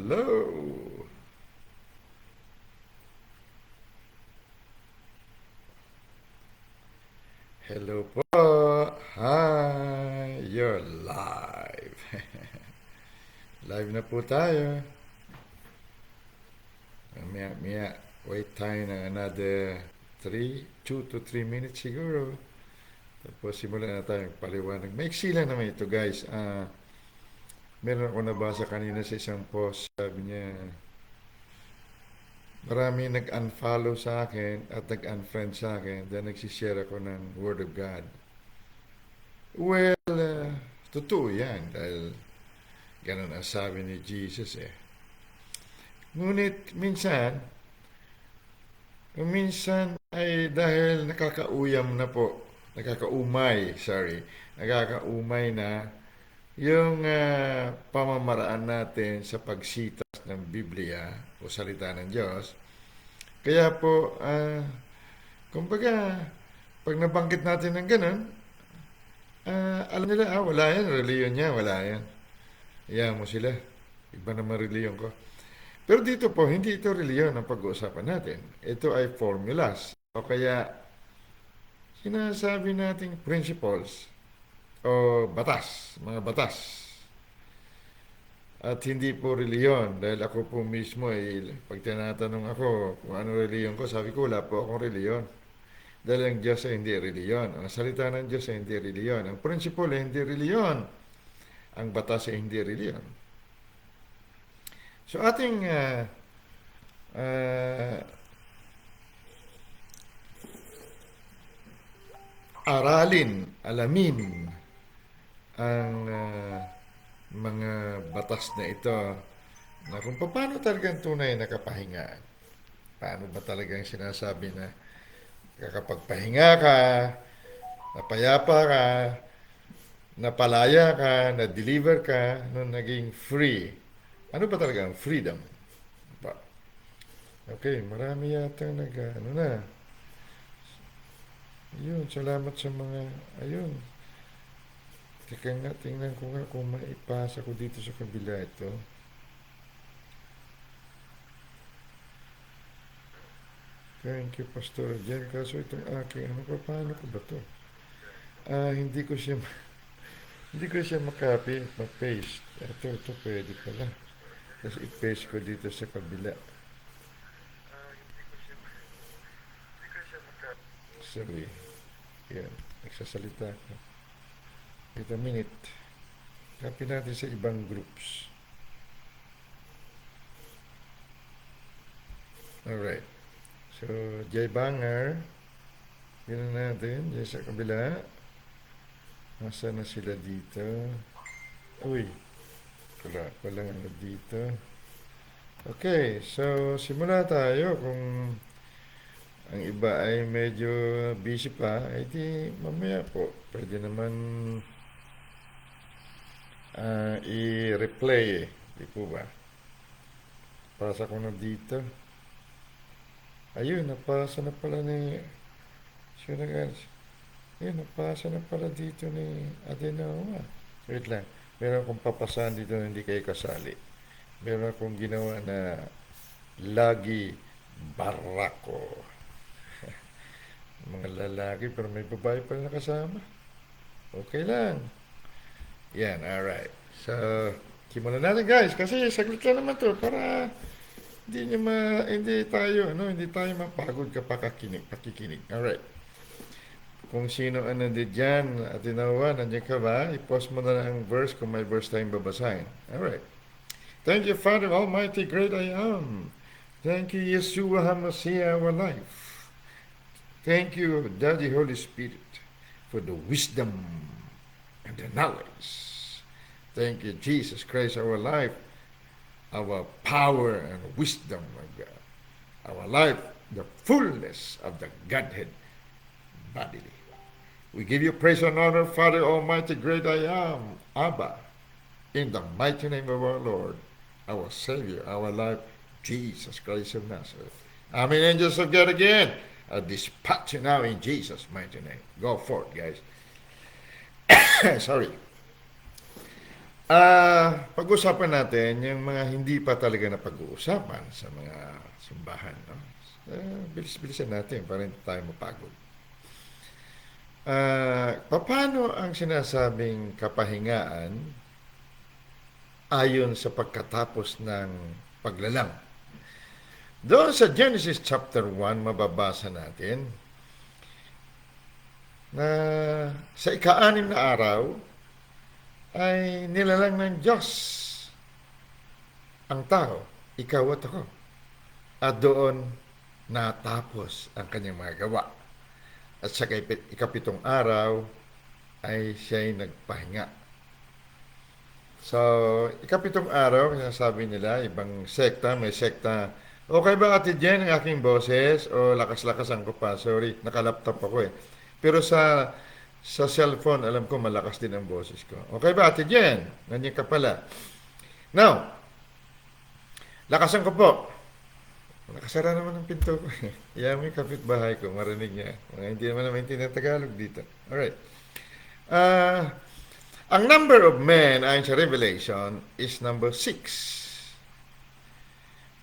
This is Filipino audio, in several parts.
Hello. Hello po. Hi. You're live. Live na po tayo. Maya, wait tayo ng another 2 to 3 minutes siguro. Tapos simulan na tayong paliwanag. Maiksi lang naman ito guys. Meron ako nabasa kanina sa isang post. Sabi niya, marami nag-unfollow sa akin at nag-unfriend sa akin dahil nagsishare ako ng Word of God. Well, totoo yan dahil ganun ang sabi ni Jesus eh. Ngunit minsan ay dahil nakakaumay na yung pamamaraan natin sa pagsitas ng Biblia o salita ng Diyos. Kaya po, kumbaga, pag nabanggit natin ng ganun, alam nila, wala yan, reliyon niya, wala yan. Iyan mo sila. Iba naman reliyon ko. Pero dito po, hindi ito reliyon ang pag-uusapan natin. Ito ay formulas. O kaya, sinasabi nating principles o batas, mga batas. At hindi po reliyon. Dahil ako po mismo, pag tinatanong ako kung ano reliyon ko, sabi ko, wala po akong reliyon. Dahil ang Diyos ay hindi reliyon. Ang salita ng Diyos ay hindi reliyon. Ang principle ay hindi reliyon. Ang batas ay hindi reliyon. So ating alamin ang mga batas na ito na kung paano talagang tunay na kapahingaan. Paano ba talagang sinasabi na kakapagpahinga ka, napayapa ka, napalaya ka, na-deliver ka, nung naging free. Ano ba talaga ang freedom? Okay, marami yata Ayun, salamat sa mga, ayun. Teka nga, tingnan ko nga kung maipasa ko dito sa kabila ito. Thank you, Pastor Jen. Kaso itong aking, paano ko ba to? Hindi ko siya makopy, ma-paste. Ito pwede pala. Tapos i-paste ko dito sa kabila. Sorry. Yan. Nagsasalita ako. Wait a minute. Copy natin sa ibang groups. Alright. So, Jay Banger. Yun natin. Jay sa kabila. Nasa na sila dito? Uy. Walang ano dito. Okay. So, simula tayo. Kung ang iba ay medyo busy pa, di mamaya po. Pwede naman i-replay di po ba? Pasa ko na dito. Ayun, napasa na pala ni Ayun, napasa na pala dito ni Adenawa. Wait lang. Meron akong papasahan dito na hindi kayo kasali. Meron akong ginawa na Lagi Barako. Mga lalaki pero may babae pa rin nakasama. Okay lang. Yan, alright. So, simulan natin guys kasi saglit lang naman to para hindi tayo mapagod kapag pakikinig. Alright. Kung sino di dyan at tinawa, nandiyan ka ba? I-post mo na lang ang verse kung may verse tayong babasahin. Alright. Thank you, Father Almighty, great I am. Thank you, Yeshua HaMashiach, our life. Thank you, Daddy Holy Spirit, for the wisdom and the knowledge. Thank you, Jesus Christ, our life, our power and wisdom of God. Our life, the fullness of the Godhead bodily. We give you praise and honor, Father Almighty, great I am, Abba, in the mighty name of our Lord, our Savior, our life, Jesus Christ of Nazareth. Amen, angels of God again. Dispatch you now in Jesus' mighty name. Go forth, guys. Sorry. Pag-usapan natin yung mga hindi pa talaga na pag-uusapan sa mga simbahan. No? Bilis-bilisan natin para hindi tayo mapagod. Paano ang sinasabing kapahingaan ayon sa pagkatapos ng paglalang? Doon sa Genesis chapter 1, mababasa natin na sa ika-6 na araw ay nilalang ng Diyos ang tao, ikaw at ako. At doon natapos ang kanyang mga gawa. At sa ikapitong araw ay siya'y nagpahinga. So, ikapitong araw, sabi nila, ibang sekta, may sekta, okay ba Ate Jen ang aking boses? O lakas-lakasan ko pa, sorry, nakalaptop ako eh. Pero sa cellphone, alam ko malakas din ang boses ko. Okay ba Ate Jen? Nandiyan ka pala. Now, lakasan ko po. Nakasara naman ang pinto ko. Iyan mo yung kapitbahay ko, marinig niya. Mga hindi naman maintindihan ng Tagalog dito. Alright. Ang number of men ayon sa Revelation is number 6.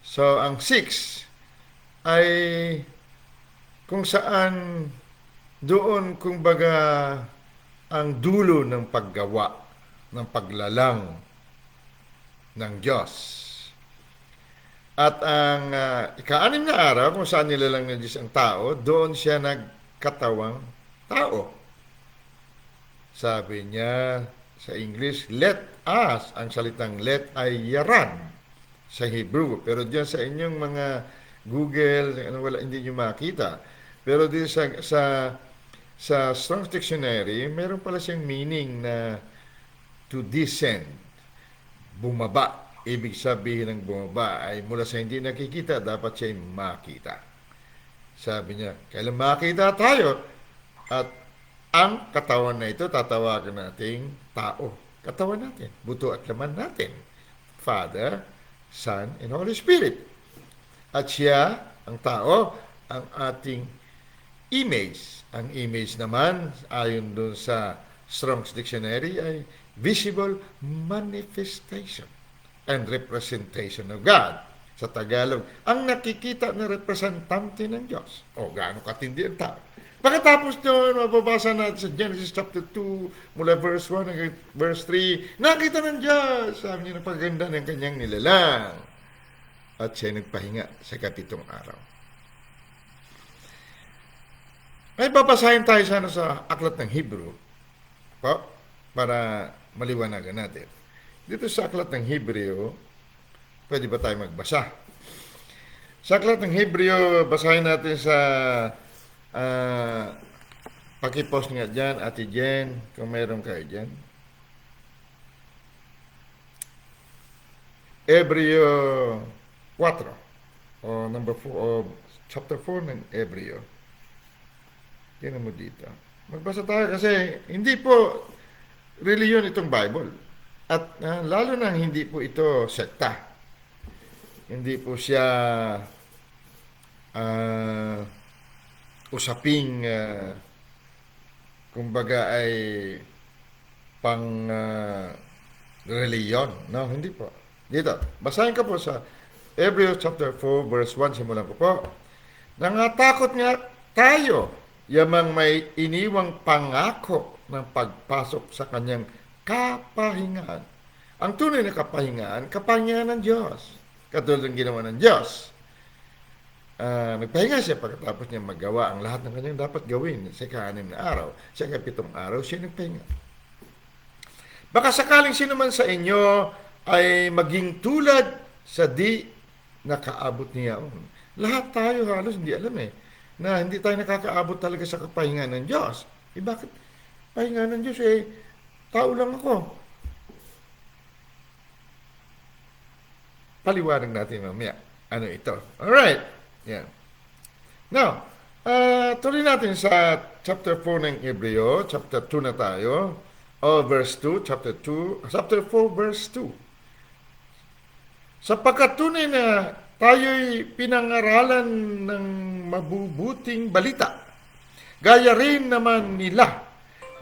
So, ang 6 ay kung saan doon kumbaga ang dulo ng paggawa, ng paglalang ng Diyos. At ang ika-6 na araw, kung saan nilalang ng Diyos ang tao, doon siya nagkatawang tao. Sabi niya sa English, let us, ang salitang let ay yaran sa Hebrew. Pero diyan sa inyong mga Google, wala, hindi nyo makita. Pero dito sa Strong's Dictionary, meron pala siyang meaning na to descend, bumaba. Ibig sabihin ng bumaba ay mula sa hindi nakikita, dapat siya'y makita. Sabi niya, kailan makita tayo? At ang katawan na ito, tatawagan nating tao. Katawan natin, buto at laman natin. Father, Son, and Holy Spirit. At siya, ang tao, ang ating image. Ang image naman, ayon dun sa Strong's Dictionary, ay visible manifestation and representation of God. Sa Tagalog, ang nakikita na representante ng Diyos. O, gaano katindi ang tao. Pagkatapos nyo, mababasa natin sa Genesis chapter 2, mula verse 1 hanggang verse 3, nakita ng Diyos, sabi niya na paganda ng kanyang nilalang. At siya nagpahinga sa kapitong araw. Ay, babasahin tayo sana sa aklat ng Hebrew, po, para maliwanagan natin. Dito sa aklat ng Hebreo, pwede ba tayo magbasa? Sa aklat ng Hebreo, basahin natin sa pakipost nga dyan, Ate Jen, kung mayroon kayo dyan. Hebreo 4, o number 4, o chapter 4 ng Hebreo. Tingnan mo dito. Magbasa tayo kasi hindi po reliyon itong Bible. At lalo na hindi po ito sekta. Hindi po siya usaping kumbaga ay pang reliyon. No, hindi po. Dito, basahin ko po sa Hebrews chapter 4 verse 1, simulan ko po. Nangatakot nga tayo, yamang may iniwang pangako ng pagpasok sa kanyang kapahingaan. Ang tunay na kapahingaan, kapahingaan ng Diyos. Katulad ng ginawa ng Diyos. Nagpahinga siya pagkatapos niya magawa ang lahat ng kanyang dapat gawin sa ika-6 na araw. Sa ika-7 araw, siya nagpahinga. Baka sakaling sino man sa inyo ay maging tulad sa di nakaabot niya. Lahat tayo halos hindi alam na hindi tayo nakakaabot talaga sa kapahingaan ng Diyos. Bakit pahinga ng Diyos tao lang ako. Paliwanag natin mamaya. Ano ito? Alright. Yan. Now, tuloy natin sa chapter 4 ng Hebreo. Chapter 2 na tayo. Verse 2. Chapter 4, verse 2. Sapagkat tunay na tayo'y pinangaralan ng mabubuting balita. Gaya rin naman nila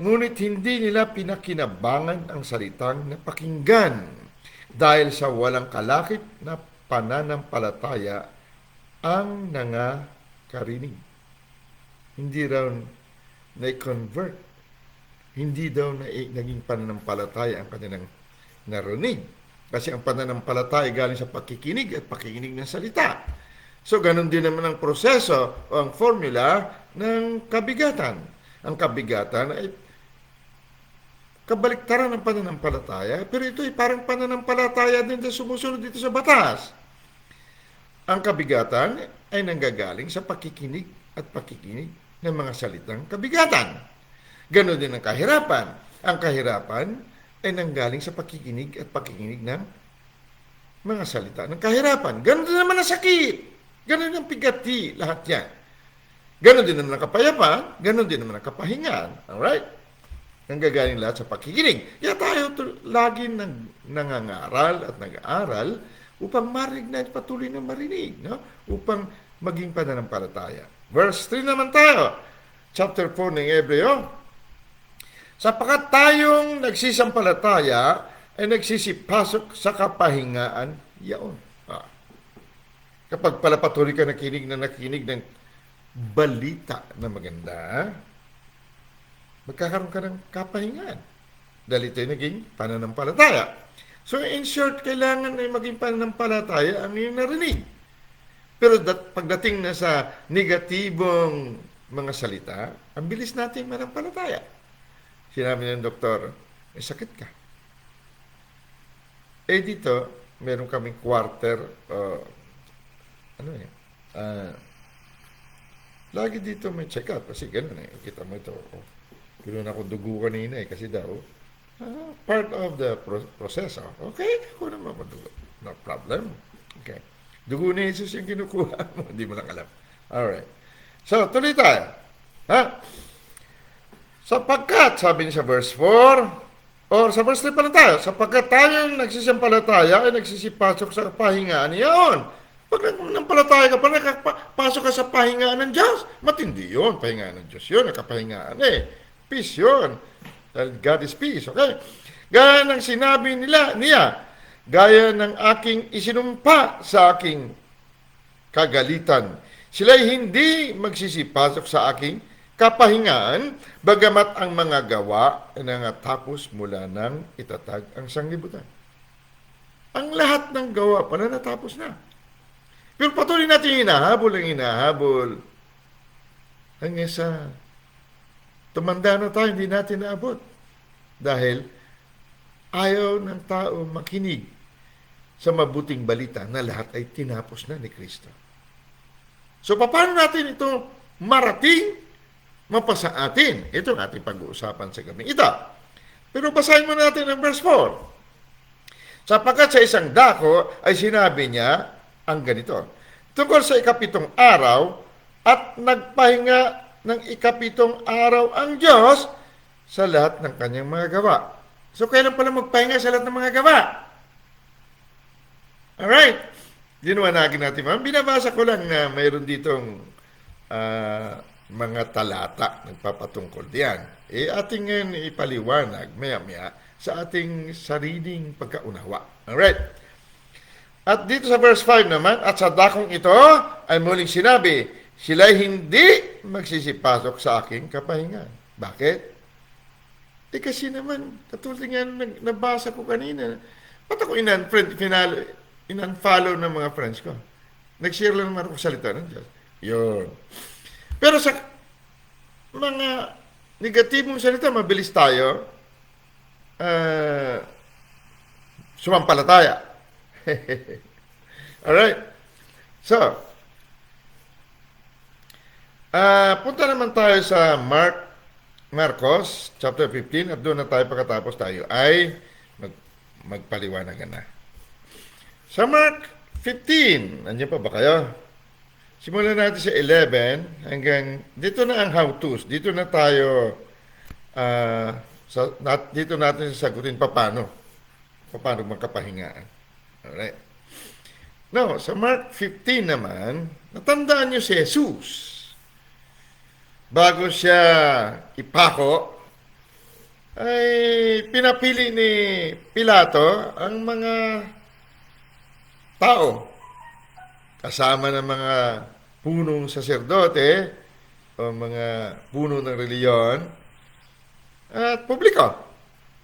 ngunit hindi nila pinakinabangan ang salitang napakinggan dahil sa walang kalakip na pananampalataya ang nangakarinig. Hindi raw na-convert. Hindi daw naging pananampalataya ang kanilang narinig. Kasi ang pananampalataya galing sa pakikinig at pakikinig ng salita. So, ganun din naman ang proseso o ang formula ng kabigatan. Ang kabigatan ay kabaliktaran ng pananampalataya, pero ito ay parang pananampalataya din na sumusunod dito sa batas. Ang kabigatan ay nanggagaling sa pakikinig at pakikinig ng mga salitang kabigatan. Ganon din ang kahirapan. Ang kahirapan ay nanggaling sa pakikinig at pakikinig ng mga salita ng kahirapan. Ganon din naman ang sakit. Ganon ang pigati, lahat yan. Ganon din naman ang kapayapaan, ganon din naman ang kapahingaan. Alright? Nanggagaling lahat sa pakikinig. Kaya tayo lagi nangangaral at nag-aaral upang marinig na patuloy na marinig, no? Upang maging pananampalataya. Verse 3 naman tayo. Chapter 4 ng Hebreo. Sapagkat tayong nagsisampalataya ay nagsisipasok sa kapahingaan yaon. Kapag pala patuloy ka nakinig ng balita na maganda, magkakaroon ka ng kapahingaan. Dahil ito'y naging pananampalataya. So in short, kailangan ay maging pananampalataya ang iyong narinig. Pero pagdating na sa negatibong mga salita, ang bilis natin manampalataya. Sinabi ng doktor, may sakit ka. Dito, meron kaming quarter, lagi dito may check-up kasi ganun kita mo ito. Ganoon ako dugo kanina kasi daw, part of the process. Okay, ako naman madugo. No problem. Okay. Dugo ni Jesus yung kinukuha mo. Hindi mo lang alam. Alright. So, tuloy tayo. Sapagkat, sabi niya sa verse 4, or sa verse 3 pa lang tayo, sapagkat tayong nagsisimpalataya ay nagsisipasok sa pahingaan niyaon. Pag nampalataya ka pa, nakapasok ka sa pahingaan ng Diyos. Matindi yun. Pahingaan ng Diyos yun. Nakapahingaan Peace yun. Dahil God is peace. Okay? Gaya ng sinabi niya, gaya ng aking isinumpa sa aking kagalitan. Sila'y hindi magsisipasok sa aking kapahingaan, bagamat ang mga gawa ay nangatapos mula nang itatag ang sanglibutan. Ang lahat ng gawa pa na natapos na. Pero patuloy natin hinahabol hanggang sa tumanda na tayo, hindi natin naabot. Dahil ayaw ng tao makinig sa mabuting balita na lahat ay tinapos na ni Kristo. So, paano natin ito marating, mapasa atin? Ito ang ating pag-uusapan sa gabi ito. Pero basahin mo natin ang verse 4. Sapagkat sa isang dako ay sinabi niya ang ganito. Tungkol sa ikapitong araw at nagpahinga ng ikapitong araw ang Diyos sa lahat ng kanyang mga gawa. So, kailan pala magpahinga sa lahat ng mga gawa? Alright. Liwanagin natin. Binabasa ko lang na mayroon ditong mga talata nagpapatungkol diyan. Ating ngayon ipaliwanag maya-maya sa ating sariling pagkaunawa. Alright. At dito sa verse 5 naman, at sa dakong ito ay muling sinabi, sila'y hindi magsisipasok sa aking kapahingan. Bakit? Kasi naman, katulad nga nabasa ko kanina, ba't ako in-unfollow ng mga friends ko? Nag-share lang naman ako salita ng Diyos. Yun. Pero sa mga negatibong salita, mabilis tayo sumampalataya. Alright. So, punta naman tayo sa Marcos, chapter 15, at doon na tayo pagkatapos tayo ay magpaliwanagan na. Sa Mark 15, nandiyan pa ba kayo? Simulan natin sa 11 hanggang, dito na ang how-tos. Dito na tayo, dito natin sasagutin paano magkapahingaan. Alright. Now, sa Mark 15 naman, natandaan niyo si Jesus. Bago siya ipako, ay pinapili ni Pilato ang mga tao kasama ng mga punong saserdote o mga puno ng reliyon at publiko.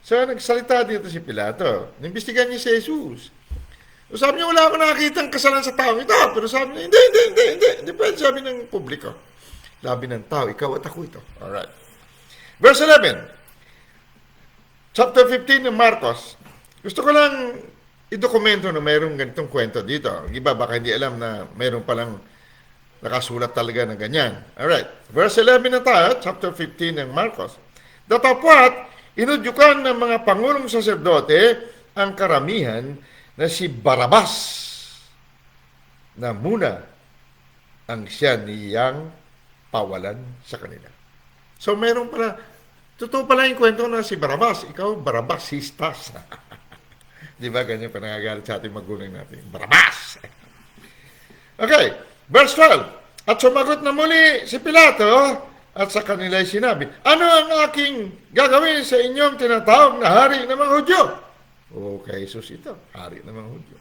So, nagsalita dito si Pilato. Inimbestigahan niya si Jesus. So, sabi niya, wala akong nakakitang kasalanan sa taong ito. Pero sabi niya, hindi pwede, sabi ng publiko. Sabi ng tao, ikaw at ako ito. Alright. Verse 11. Chapter 15 ng Marcos. Gusto ko lang idokumento na mayroong ganitong kwento dito. Iba baka hindi alam na mayroon palang nakasulat talaga ng ganyan. Alright. Verse 11 na tayo, chapter 15 ng Marcos. Datapwat, inudyukan ng mga pangulong saserdote ang karamihan na si Barabas na muna ang siya niyang pawalan sa kanila. So, meron pala, totoo pala yung kwento na si Barabas. Ikaw, Barabasistas. Di ba ganyan pa nagagalit sa ating magulang natin? Barabas! Okay, verse 12. At sumagot na muli si Pilato at sa kanila sinabi, ano ang aking gagawin sa inyong tinatawag na hari ng mga Hudyo? O kay Jesus ito, hari ng mga Hudyo.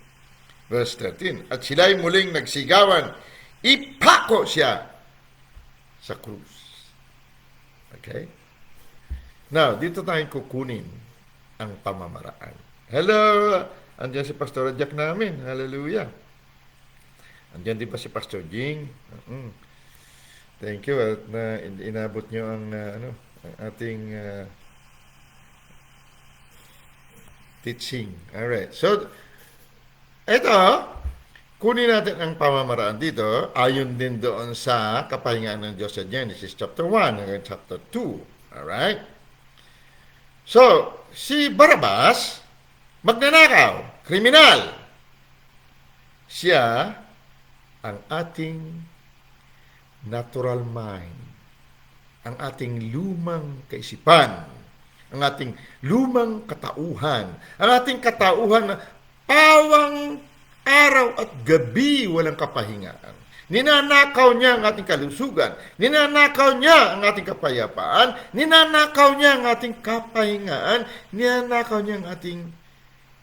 Verse 13. At sila'y muling nagsigawan, ipako siya sa krus. Okay? Now, dito tayong kukunin ang pamamaraan. Hello! Andiyan si Pastor Jack namin. Hallelujah! Andiyan din pa si Pastor Jing. Thank you at na inabot nyo ang ang ating teaching. Alright. So, ito, kunin natin ang pamamaraan dito ayon din doon sa kapahingaan ng Diyos sa Genesis chapter 1 hanggang chapter 2. Alright? So, si Barabas, magnanakaw, kriminal. Siya ang ating natural mind, ang ating lumang kaisipan, ang ating lumang katauhan, ang ating katauhan na pawang araw at gabi walang kapahingaan. Ninanakaw niya ang ating kalusugan, ninanakaw niya ang ating kapayapaan, ninanakaw niya ang ating kapahingaan, ninanakaw niya ang ating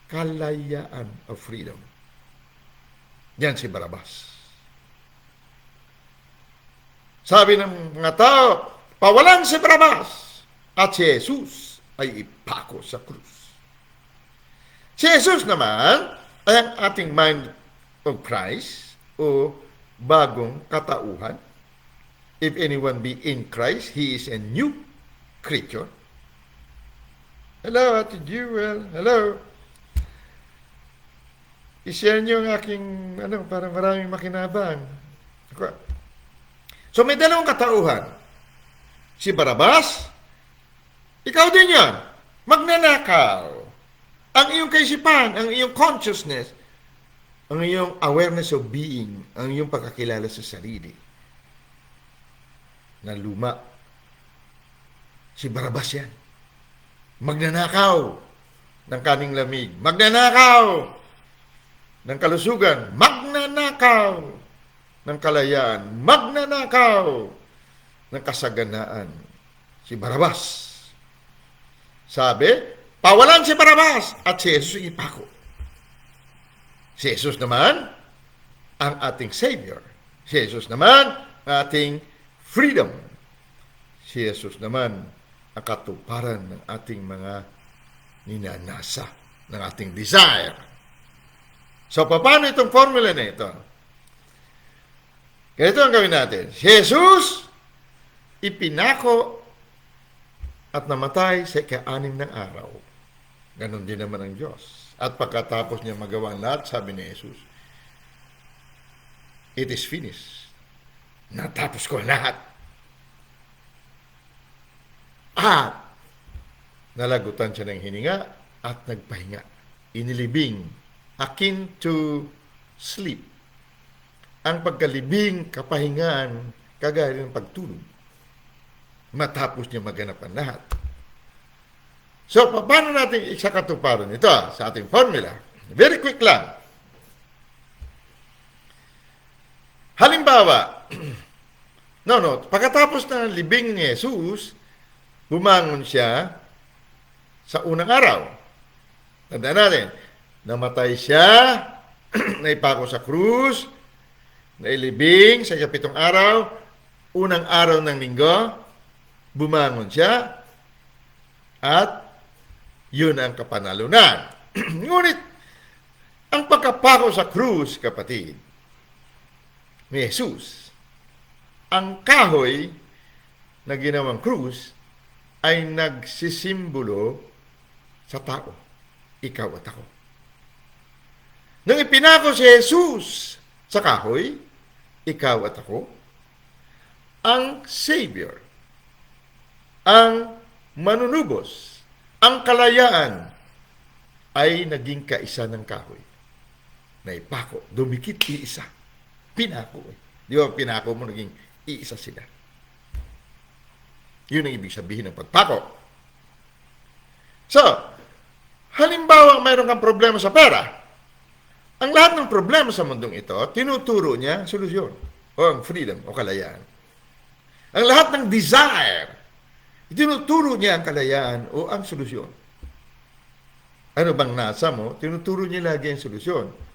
kalayaan of freedom. Yan si Barabas. Sabi ng mga tao, pawalan si Barabas at si Jesus ay ipako sa krus. Si Jesus naman ay ang ating mind of Christ o bagong katauhan. If anyone be in Christ, he is a new creature. Hello, Ate Jewel. Hello. I-share niyo ang aking, parang maraming makinabang. So may dalawang katauhan. Si Barabas, ikaw din yan. Magnanakaw. Ang iyong kaisipan, ang iyong consciousness, ang iyong awareness of being, ang iyong pagkakilala sa sarili na luma. Si Barabas yan. Magnanakaw ng kaning lamig. Magnanakaw ng kalusugan. Magnanakaw ng kalayaan, magnanakaw ng kasaganaan. Si Barabas. Sabi, pawalan si Barabas at si Jesus ipako. Si Jesus naman, ang ating Savior. Si Jesus naman, ating freedom. Si Jesus naman, ang katuparan ng ating mga ninanasa, ng ating desire. So, paano itong formula na ito? Ganito ang gawin natin. Si Jesus, ipinako at namatay sa ika-6 ng araw. Ganon din naman ang Diyos. At pagkatapos niya magawa ang lahat, sabi ni Jesus, it is finished. Natapos ko lahat. At nalagutan siya ng hininga at nagpahinga. Inilibing, akin to sleep. Ang pagkalibing, kapahingaan, kagaya ng pagtulog. Matapos niya maganap ang lahat. So, paano natin isakatuparan ito sa ating formula? Very quick lang. Halimbawa, pagkatapos na libing ni Jesus, bumangon siya sa unang araw. Tandaan natin, namatay siya, naipako sa krus, nailibing sa ikapitong araw, unang araw ng linggo, bumangon siya, at yun ang kapanalunan. Ngunit, ang pagkapako sa krus, kapatid, ni Jesus, ang kahoy na ginawang krus ay nagsisimbolo sa tao, ikaw at ako. Nang ipinako si Jesus sa kahoy, ikaw at ako, ang Savior, ang manunubos, ang kalayaan ay naging kaisa ng kahoy. Naipako, dumikit iisa. Pinako. Di ba pinako mo, naging iisa sila. Yun ang ibig sabihin ng pagpako. So, halimbawa mayroon kang problema sa pera, ang lahat ng problema sa mundong ito, tinuturo niya solusyon o ang freedom o kalayaan. Ang lahat ng desire, tinuturo niya ang kalayaan o ang solusyon. Ano bang nasa mo, tinuturo niya lagi ang solusyon.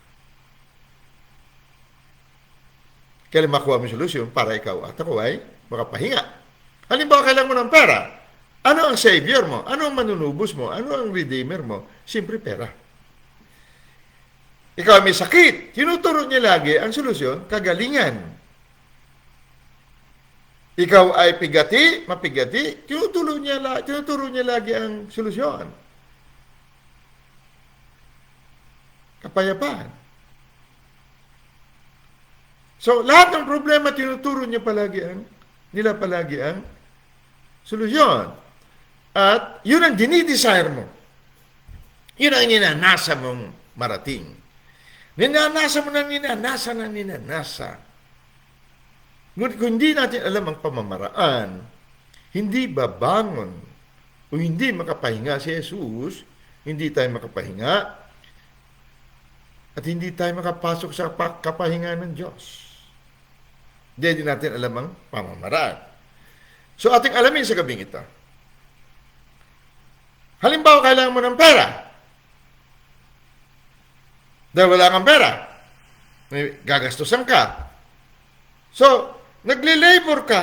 Kailan makuha mo yung solusyon para ikaw at ako ay makapahinga. Halimbawa, kailangan mo ng pera. Ano ang savior mo? Ano ang manunubos mo? Ano ang redeemer mo? Siyempre, pera. Ikaw may sakit. Tinuturo niya lagi ang solusyon, kagalingan. Ikaw ay mapigati, tinuturo niya lagi ang solusyon. Kapayapaan. So, lahat ng problema, tinuturo niya nila palagi ang solusyon. At yun ang dinidesire mo. Yun ang ninanasa mong marating. Ninanasa mo ng ninanasa. Ngunit kung hindi natin alam ang pamamaraan, hindi babangon o hindi makapahinga si Jesus, hindi tayo makapahinga at hindi tayo makapasok sa kapahinga ng Diyos. Hindi natin alam ang pamamaraan. So ating alamin sa gabing ito. Halimbawa, kailangan mo ng pera. Dahil wala kang pera, may gagastusan ka. So, nagle-labor ka.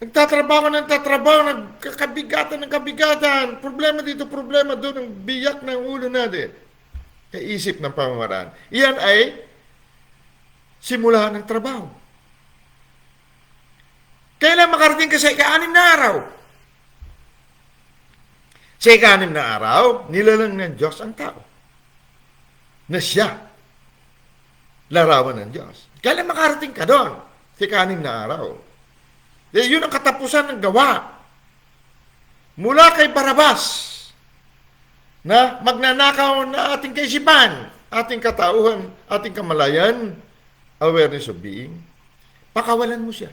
Nagtatrabaho, nagkakabigatan. Problema dito, problema doon, ang biyak ng ulo natin. Kaisip ng pamamaraan. Iyan ay simula ng trabaho. Kailan makarating ka sa ika-6 na araw? Sa ika-6 na araw, nilalang ng Diyos ang tao. Na siya, larawan ng Diyos. Kailan makarating ka doon? Sa ika-6 na araw. Yun ang katapusan ng gawa. Mula kay Barabas, na magnanakaw na ating kaisipan, ating katauhan, ating kamalayan, awareness of being, pakawalan mo siya.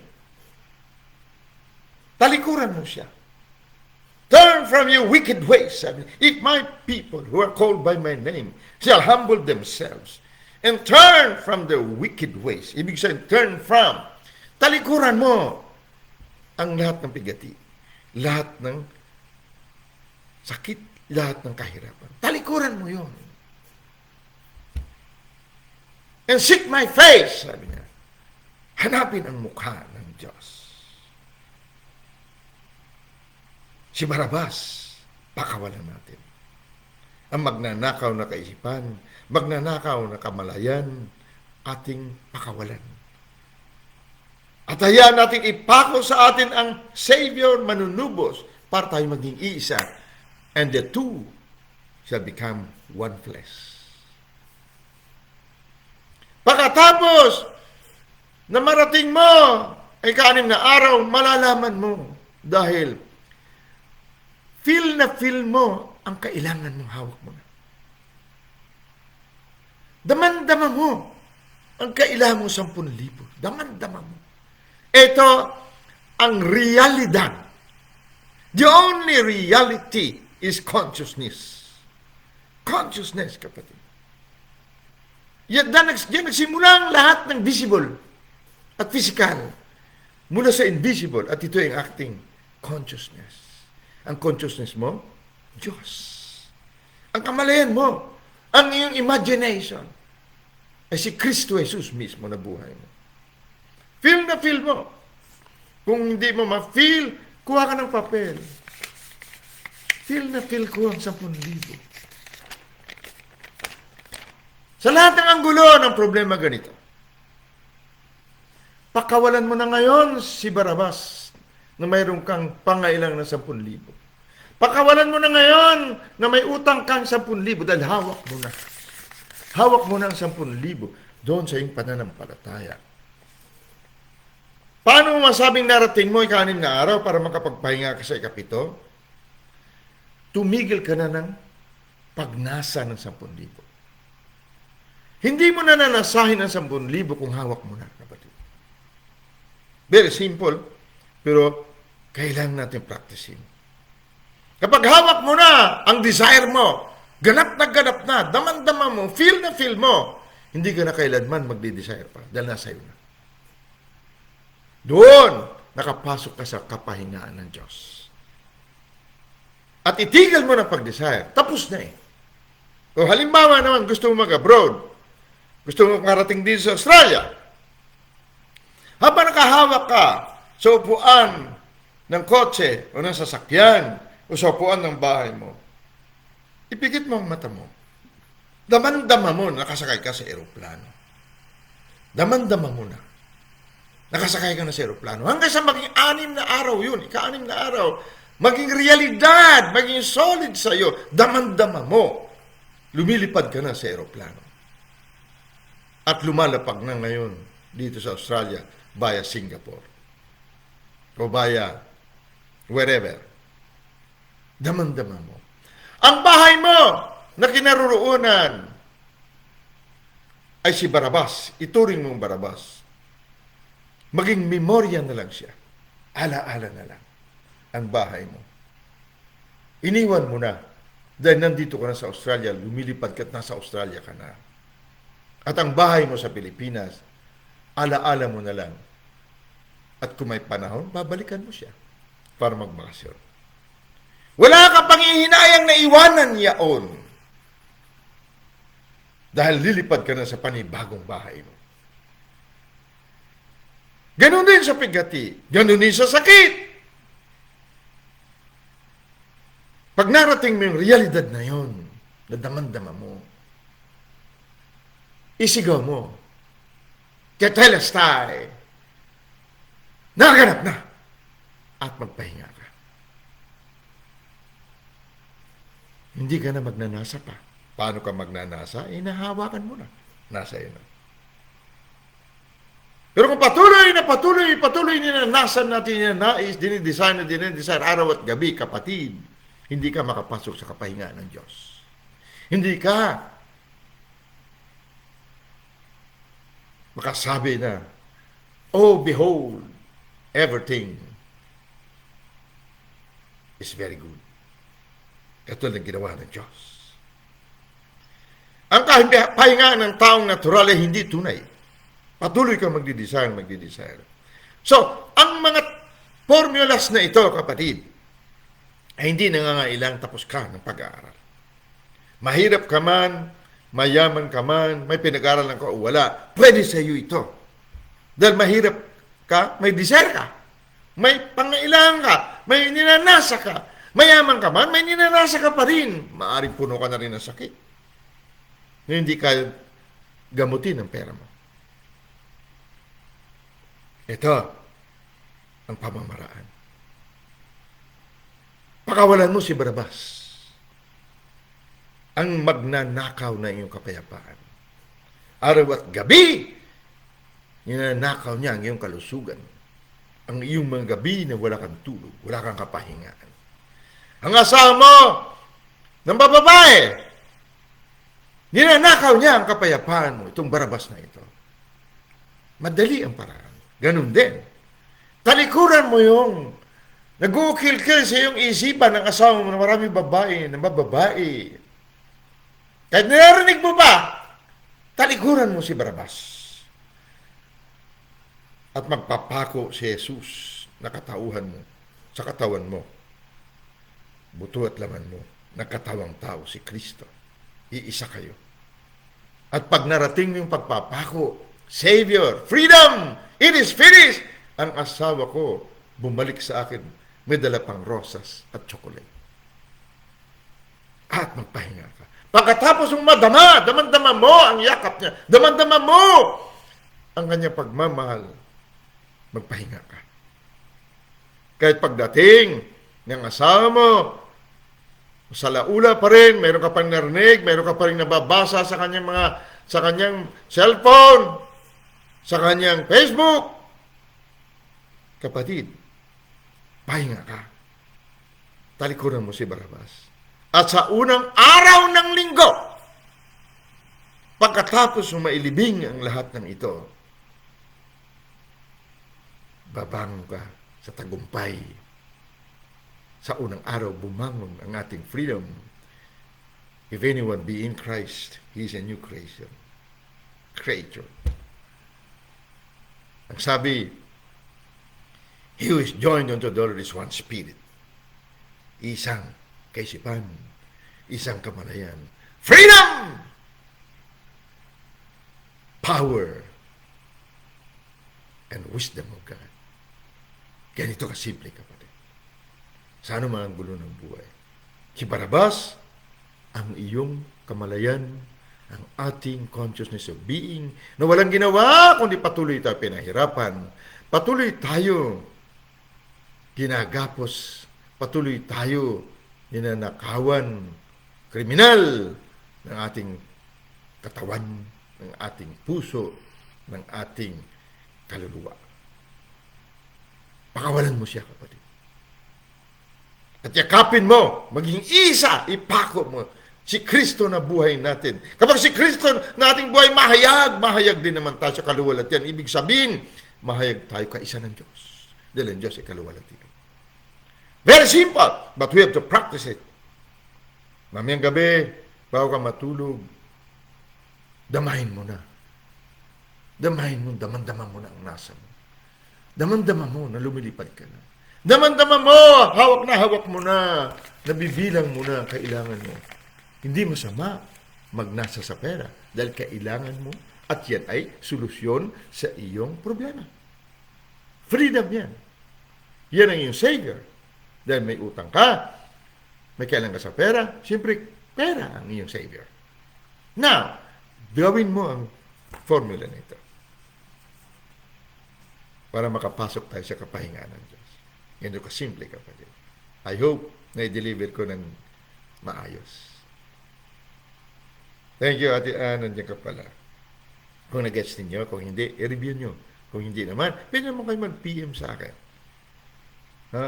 Talikuran mo siya. Turn from your wicked ways. If my people who are called by my name shall humble themselves and turn from their wicked ways. Ibig sabihin, turn from. Talikuran mo ang lahat ng pigati, lahat ng sakit, lahat ng kahirapan. Talikuran mo yun. And seek my face, sabi niya. Hanapin ang mukha ng Diyos. Si Barabas, pakawalan natin. Ang magnanakaw na kaisipan, magnanakaw na kamalayan, ating pakawalan. At hayaan natin ipako sa atin ang Savior manunubos para tayo maging iisa. And the two shall become one flesh. Pagkatapos na marating mo ay ika-6 na araw, malalaman mo dahil feel mo ang kailangan mong hawak mo na. Daman-dama mo ang kailangan mo 10,000. Daman-dama mo. Ito ang realidad. The only reality is consciousness. Consciousness, kapatid. Yan nagsimula ang lahat ng visible at physical mula sa invisible at ito ang acting consciousness. Ang consciousness mo, Diyos. Ang kamalayan mo, ang iyong imagination, ay si Kristo Jesus mismo na buhay mo. Feel na feel mo. Kung hindi mo ma-feel, kuha ka ng papel. Feel na feel ko ang 10,000. Sa lahat ng anggulo ng problema ganito, pakawalan mo na ngayon si Barabas na mayroon kang pangailang na 10,000. Pakawalan mo na ngayon na may utang kang 10,000 dahil hawak mo na. Hawak mo na ang 10,000 doon sa iyong pananampalataya. Paano mo masabing narating mo ika-6 na araw para makapagpahinga ka sa ika-7? Tumigil ka na ng pagnasa ng 10,000. Hindi mo na nanasahin ang 10,000 kung hawak mo na, kapatid. Very simple, pero kailangan natin practicein. Kapag hawak mo na ang desire mo, ganap na, daman-dama mo, feel na feel mo, hindi ka na kailanman magdi-desire pa dahil nasa iyo na. Doon, nakapasok ka sa kapahingaan ng Diyos. At itigil mo na pag-desire. Tapos na eh. Kung halimbawa naman gusto mo mag-abroad, gusto mo makarating din sa Australia, habang nakahawak ka sa upuan ng kotse o ng sasakyan o sa upuan ng bahay mo, ipikit mo ang mata mo. Daman-dama mo nakasakay ka sa eroplano. Daman-dama mo na nakasakay ka na sa eroplano. Hanggang sa maging 6 na araw yun, ika-6 na araw, maging realidad, maging solid sa iyo, daman-dama mo, lumilipad ka na sa eroplano. At lumalapag na ngayon dito sa Australia via Singapore o via wherever. Daman-dama mo. Ang bahay mo na kinaroroonan ay si Barabas. Ituring mong Barabas. Maging memorya na lang siya. Ala-ala na lang ang bahay mo. Iniwan mo na dahil nandito ka na sa Australia, lumilipad ka at nasa Australia ka na. At ang bahay mo sa Pilipinas, ala-ala mo na lang. At kung may panahon, babalikan mo siya para magbakasyon. Wala ka pang ihinayang na iwanan yaon dahil lilipad ka na sa panibagong bahay mo. Ganon din sa pigati. Ganon din sa sakit. Pag narating mo yung realidad na yun, na daman-dama mo, isigaw mo, Tetelestai, naganap na, at magpahinga ka. Hindi ka na magnanasa pa. Paano ka magnanasa? Nahawakan mo na. Nasa iyo na. Pero kung patuloy ninanasan natin yung nais, dinidesign araw at gabi, kapatid, hindi ka makapasok sa kapahingaan ng Diyos. Hindi ka makasabi na, oh, behold, everything is very good. Ito lang ginawa ng Diyos. Ang kapahingaan ng taong natural ay hindi tunay. Patuloy kang magdi-desire. So, ang mga formulas na ito, kapatid, ay hindi nangangailang tapos ka ng pag-aaral. Mahirap ka man, mayaman ka man, may pinag-aaralan ka o wala, pwede sa iyo ito. Dahil mahirap ka, may desire ka. May pangailangan ka, may ninanasa ka. Mayaman ka man, may ninanasa ka pa rin. Maaring puno ka na rin ng sakit. Hindi ka gamutin ang pera mo. Ito ang pamamaraan. Pakawalan mo si Barabas. Ang magnanakaw na iyong kapayapaan. Araw at gabi, ninanakaw niya ang iyong kalusugan. Ang iyong mga gabi na wala kang tulog, wala kang kapahingaan. Ang asawa mo, ng bababae, ninanakaw niya ang kapayapaan mo, itong Barabas na ito. Madali ang paraan. Ganun din. Talikuran mo yung nag-uukil-kil sa iyong isipan ng asawa mo na maraming babae, na mababae. Kahit narinig mo ba, talikuran mo si Barabas. At magpapako si Jesus na katauhan mo, sa katawan mo. buto at laman mo, nagkatawang tao si Kristo. Iisa kayo. At pag narating yung pagpapako, Savior, freedom, it is finished, ang asawa ko bumalik sa akin, may dala pang rosas at chocolate. At magpahinga ka. Pagkatapos mong madama, damandama mo ang yakap niya, damandama mo ang kanyang pagmamahal, magpahinga ka. Kahit pagdating ng asawa mo, sa laula pa rin, meron ka pang narinig, meron ka pa rin nababasa sa kanyang cellphone, sa kanyang Facebook. Kapatid, pahinga ka. Talikuran mo si Barabas. At sa unang araw ng linggo, pagkatapos mailibing ang lahat ng ito, babangon ka sa tagumpay. Sa unang araw, bumangon ang ating freedom. If anyone be in Christ, he is a new creation. Creator. Ang sabi, he who is joined unto the Lord is one spirit. Isang kaisipan, isang kamalayan. Freedom! Power and wisdom of God. Ganito kasimple, kapatid. Sa anuman ang gulo ng buhay. Si Barabas, ang iyong kamalayan, ang ating consciousness of being, na walang ginawa, kundi patuloy tayo pinahirapan. Patuloy tayo ginagapos. Patuloy tayo ninanakawan, kriminal ng ating katawan, ng ating puso, ng ating kaluluwa. Pakawalan mo siya, kapatid. At yakapin mo, maging isa, ipako mo si Kristo na buhay natin. Kapag si Kristo na ating buhay mahayag din naman tayo sa kaluwalhatian. Ibig sabihin, mahayag tayo kaisa ng Diyos. Dahil ang Diyos ay kaluwalhatian. Very simple, but we have to practice it. Mamayang gabi, bago ka matulog, damahin mo na. Damahin mo, daman-daman mo na ang nasa mo. Daman-daman mo na lumilipad ka na. Daman-daman mo, hawak mo na, nabibilang mo na kailangan mo. Hindi masama magnasa sa pera dahil kailangan mo at yan ay solusyon sa iyong problema. Freedom yan. Yan ang iyong Savior. Dahil may utang ka, may kailangan ka sa pera, siyempre pera ang iyong Savior. Now, gawin mo ang formula nito para makapasok tayo sa kapahingaan ng Diyos. Yan yung kasimple, kapatid. I hope na i-deliver ko ng maayos. Thank you, Ate Ann. Nandiyan ka pala. Kung nag-gets ninyo, kung hindi, i-review nyo. Kung hindi naman, pwede naman kayo mag-PM sa akin. Ha?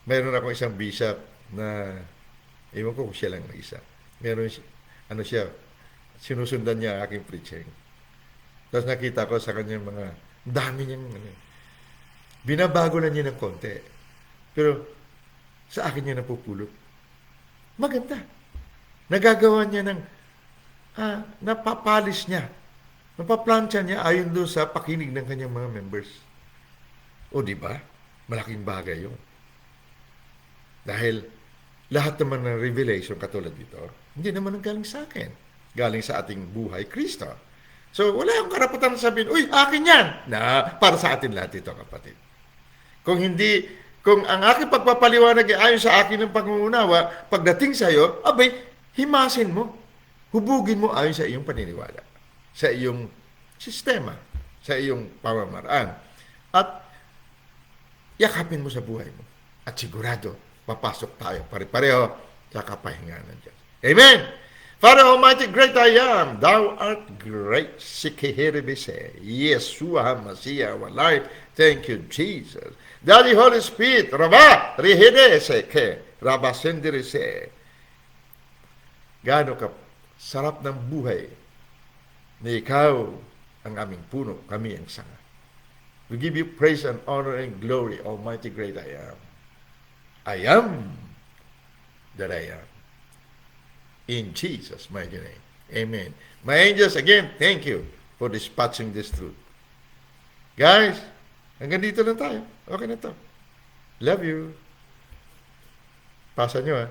Mayroon ako isang bishop na, ewan ko kung siya lang na isa. Meron, siya, sinusundan niya aking preaching. Tapos nakita ko sa kanyang mga, dami niyang, binabago na niya ng konti. Pero, sa akin niya napupulot. Maganda. Nagagawa niya ng, napapalis niya. Napaplansya niya ayon doon sa pakinig ng kanyang mga members. O di ba? Malaking bagay yun. Dahil, lahat naman ng revelation katulad dito, hindi naman galing sa akin. Galing sa ating buhay, Kristo. So, wala akong karapatan sabihin, uy, akin yan! Na, para sa atin lahat ito, kapatid. Kung ang aking pagpapaliwanag ay ayon sa akin ng pangunawa, pagdating sa iyo, abay, himasin mo. Hubugin mo ayon sa iyong paniniwala. Sa iyong sistema. Sa iyong pamamaraan. At yakapin mo sa buhay mo. At sigurado, papasok tayo pare-pareho sa kapahingaan ng Diyos. Amen! Father Almighty, great I am. Thou art great. Sikihirebise. Yeshua HaMashiach, our life. Thank you, Jesus. Daddy Holy Spirit, Raba, Rihedese, ke, Rabasendirese. Gaano ka sarap ng buhay na ikaw ang aming puno, kami ang sanga. We give you praise and honor and glory, Almighty great I am. I am that I am. In Jesus' mighty name. Amen. My angels, again, thank you for dispatching this truth. Guys, hanggang dito lang tayo. Okay na to. Love you. Pasa nyo, ah.